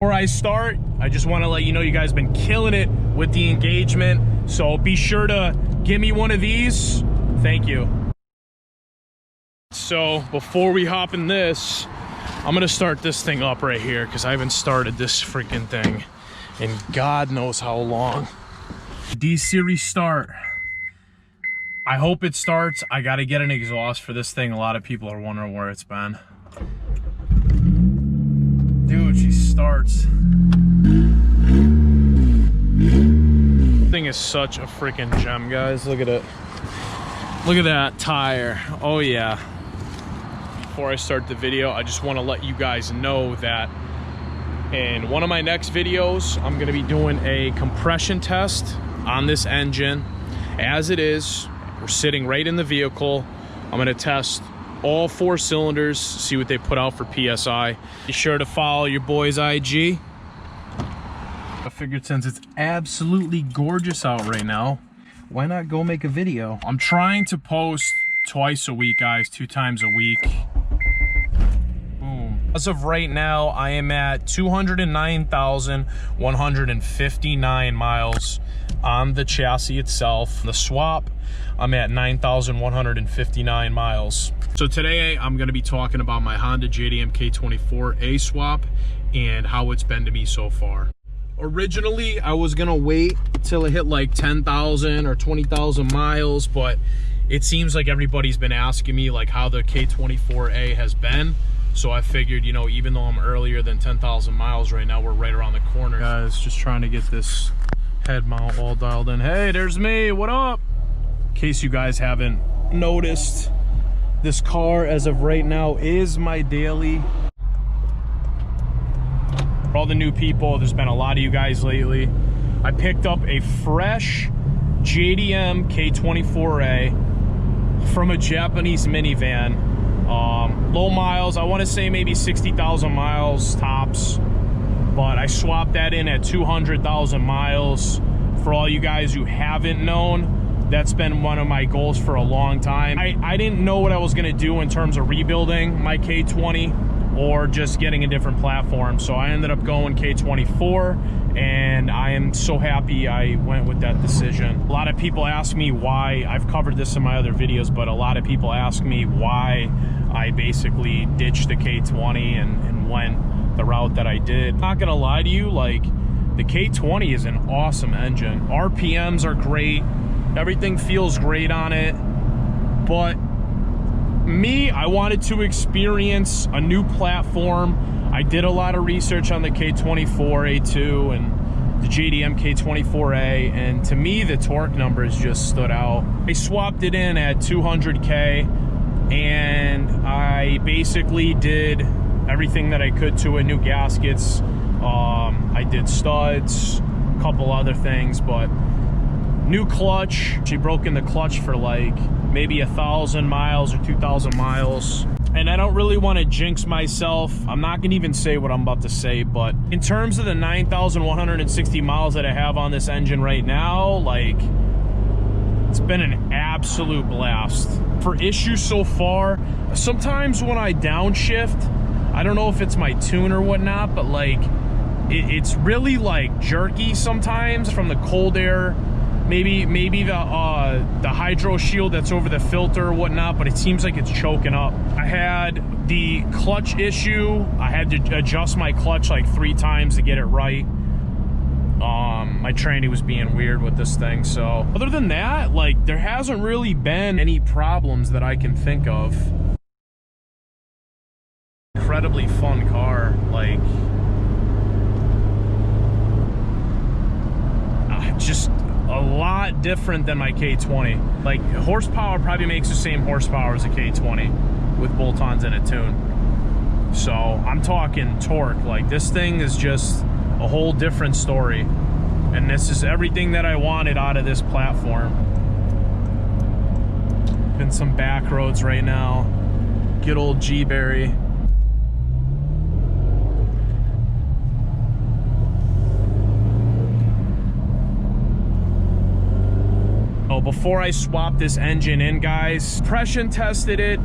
Before I start, I just want to let you know you guys been killing it with the engagement, so be sure to give me one of these. Thank you. So before we hop in this, I'm gonna start this thing up right here because I haven't started this freaking thing in God knows how long. D-Series start. I hope it starts. I gotta get an exhaust for this thing. A lot of people are wondering where it's been. Dude, she starts. This thing is such a freaking gem, guys. Look at it. Look at that tire. Oh yeah. Before I start the video, I just want to let you guys know that in one of my next videos, I'm going to be doing a compression test on this engine. As it is, we're sitting right in the vehicle. I'm going to test all 4 cylinders, see what they put out for PSI. Be sure to follow your boy's IG. I figured since it's absolutely gorgeous out right now, why not go make a video? I'm trying to post twice a week, guys, 2 times a week. Boom. As of right now, I am at 209,159 miles on the chassis itself. The swap, I'm at 9,159 miles. So today I'm going to be talking about my Honda JDM K24 A swap and how it's been to me so far. Originally, I was going to wait till it hit like 10,000 or 20,000 miles, but it seems like everybody's been asking me like how the K24A has been. So I figured, you know, even though I'm earlier than 10,000 miles right now, we're right around the corner. Guys, just trying to get this head mount all dialed in. Hey, there's me. What up? In case you guys haven't noticed, this car as of right now is my daily. For all the new people, there's been a lot of you guys lately. I picked up a fresh JDM K24A from a Japanese minivan. Low miles, I want to say maybe 60,000 miles tops, but I swapped that in at 200,000 miles. For all you guys who haven't known, that's been one of my goals for a long time. I didn't know what I was going to do in terms of rebuilding my K20 or just getting a different platform, so I ended up going K24, and I am so happy I went with that decision. A lot of people ask me why. I've covered this in my other videos, but a lot of people ask me why I basically ditched the K20 and went the route that I did. Not gonna lie to you, like, the K20 is an awesome engine. RPMs are great, everything feels great on it, but me, I wanted to experience a new platform. I did a lot of research on the K24A2 and the JDM K24A, and to me, the torque numbers just stood out. I swapped it in at 200K, and I basically did everything that I could to it. New gaskets, I did studs, a couple other things, but new clutch. She broke in the clutch for like maybe 1,000 miles or 2,000 miles. And I don't really want to jinx myself. I'm not gonna even say what I'm about to say, but in terms of the 9,160 miles that I have on this engine right now, like, it's been an absolute blast. For issues so far, sometimes when I downshift, I don't know if it's my tune or whatnot, but like, it's really like jerky sometimes from the cold air. Maybe the hydro shield that's over the filter or whatnot, but it seems like it's choking up. I had the clutch issue. I had to adjust my clutch like 3 times to get it right. My tranny was being weird with this thing. So other than that, like, there hasn't really been any problems that I can think of. Incredibly fun car, like, just a lot different than my K20. Like, horsepower probably makes the same horsepower as a K20 with bolt-ons and a tune. So I'm talking torque. Like, this thing is just a whole different story, and this is everything that I wanted out of this platform. In some back roads right now. Good old G-Berry. Oh, before I swap this engine in, guys, compression tested it.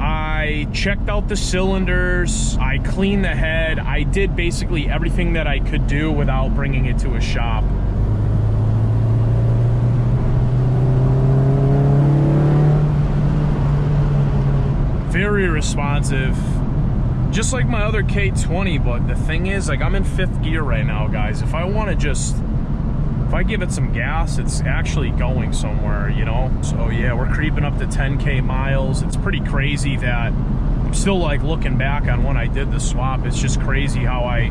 I I checked out the cylinders, I cleaned the head, I did basically everything that I could do without bringing it to a shop. Very responsive, just like my other K20, but the thing is, like, I'm in 5th gear right now, guys. If I want to just, if I give it some gas, it's actually going somewhere, you know? So yeah, we're creeping up to 10K miles. It's pretty crazy that I'm still like looking back on when I did the swap. It's just crazy how I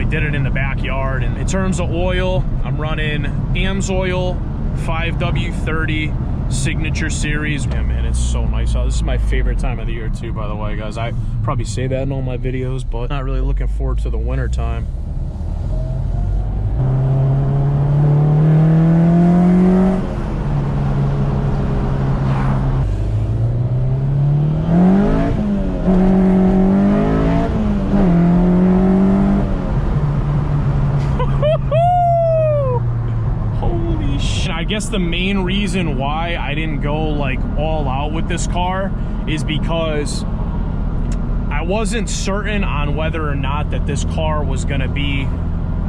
did it in the backyard. And in terms of oil, I'm running AMSOIL 5W30 Signature Series. Yeah, man, it's so nice out. This is my favorite time of the year too, by the way, guys. I probably say that in all my videos, but not really looking forward to the winter time. I guess the main reason why I didn't go like all out with this car is because I wasn't certain on whether or not that this car was gonna be,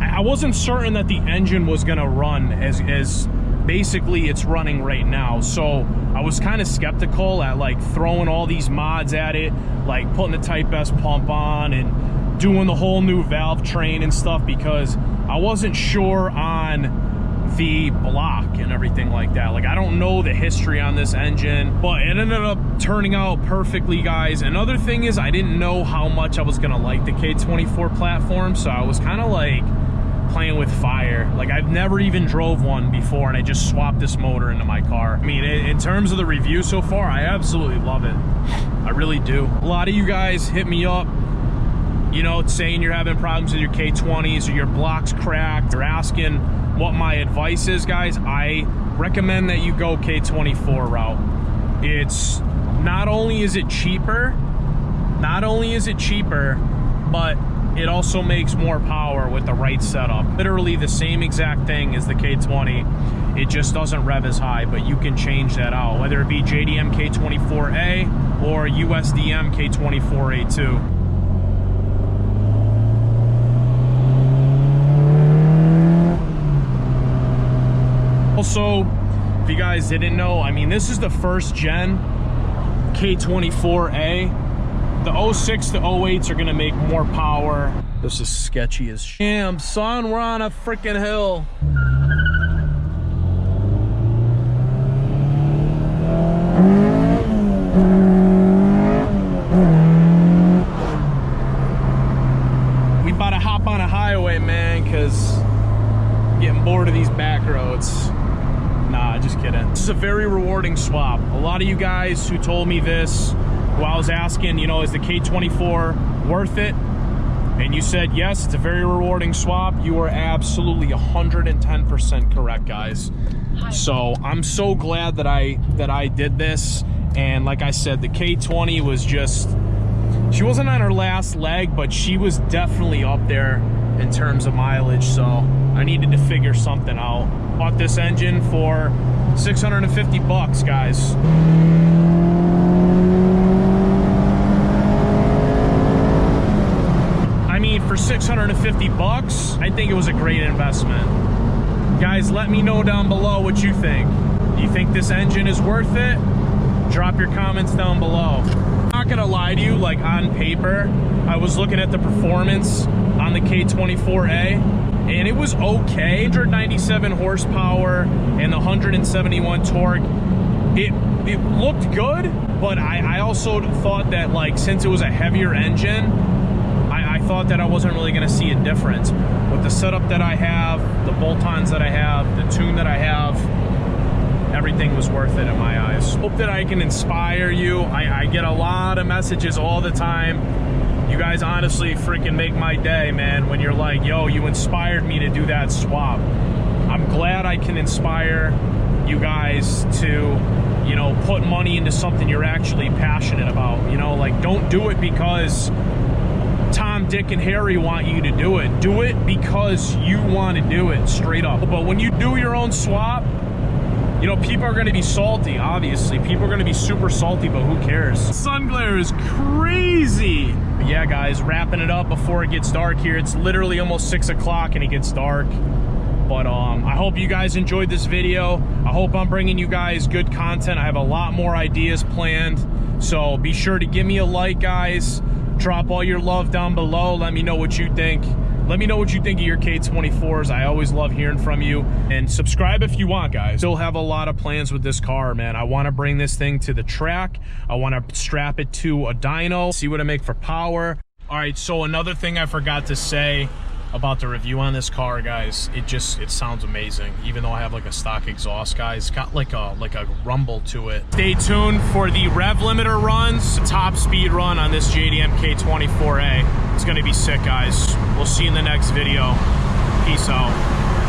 I wasn't certain that the engine was gonna run as basically it's running right now. So I was kind of skeptical at like throwing all these mods at it, like putting the Type S pump on and doing the whole new valve train and stuff, because I wasn't sure on the block and everything like that. Like, I don't know the history on this engine, but it ended up turning out perfectly, guys. Another thing is, I didn't know how much I was gonna like the K24 platform, so I was kind of like playing with fire. Like, I've never even drove one before, and I just swapped this motor into my car. I mean, in terms of the review so far, I absolutely love it. I really do. A lot of you guys hit me up, you know, saying you're having problems with your K20s or your block's cracked. You're asking what my advice is, guys. I recommend that you go K24 route. It's not only is it cheaper, but it also makes more power with the right setup. Literally the same exact thing as the K20. It just doesn't rev as high, but you can change that out, whether it be JDM K24A or USDM K24A2. Also, if you guys didn't know, I mean, this is the first gen K24A. The 06 to 08s are gonna make more power. This is sketchy as shit. Damn, son, we're on a freaking hill. We about to hop on a highway, man, because I'm getting bored of these back roads. Nah, just kidding. This is a very rewarding swap. A lot of you guys who told me this while I was asking, you know, is the K24 worth it? And you said, yes, it's a very rewarding swap. You are absolutely 110% correct, guys. So I'm so glad that I did this. And like I said, the K20 was just, she wasn't on her last leg, but she was definitely up there in terms of mileage. So I needed to figure something out. Bought this engine for 650 bucks, guys. I mean, for 650 bucks, I think it was a great investment. Guys, let me know down below what you think. Do you think this engine is worth it? Drop your comments down below. I'm not gonna lie to you, like on paper, I was looking at the performance on the K24A, and it was okay. 197 horsepower and the 171 torque. It looked good, but I also thought that, like, since it was a heavier engine, I thought that I wasn't really gonna see a difference. With the setup that I have, the bolt-ons that I have, the tune that I have, everything was worth it in my eyes. Hope that I can inspire you. I get a lot of messages all the time. You guys honestly freaking make my day, man, when you're like, yo, you inspired me to do that swap. I'm glad I can inspire you guys to, you know, put money into something you're actually passionate about. You know, like, don't do it because Tom, Dick, and Harry want you to do it. Do it because you want to do it, straight up. But when you do your own swap, You know, people are going to be salty, obviously. People are going to be super salty, but who cares? Sun glare is crazy. But yeah, guys, wrapping it up before it gets dark here. It's literally almost 6 o'clock and it gets dark. But I hope you guys enjoyed this video. I hope I'm bringing you guys good content. I have a lot more ideas planned. So be sure to give me a like, guys. Drop all your love down below. Let me know what you think. Let me know what you think of your K24s. I always love hearing from you. And subscribe if you want, guys. Still have a lot of plans with this car, man. I want to bring this thing to the track. I want to strap it to a dyno, see what I make for power. All right, so another thing I forgot to say about the review on this car, guys, it sounds amazing. Even though I have like a stock exhaust, guys, it's got like a rumble to it. Stay tuned for the rev limiter runs, top speed run on this JDM K24A. It's gonna be sick, guys. We'll see you in the next video. Peace out.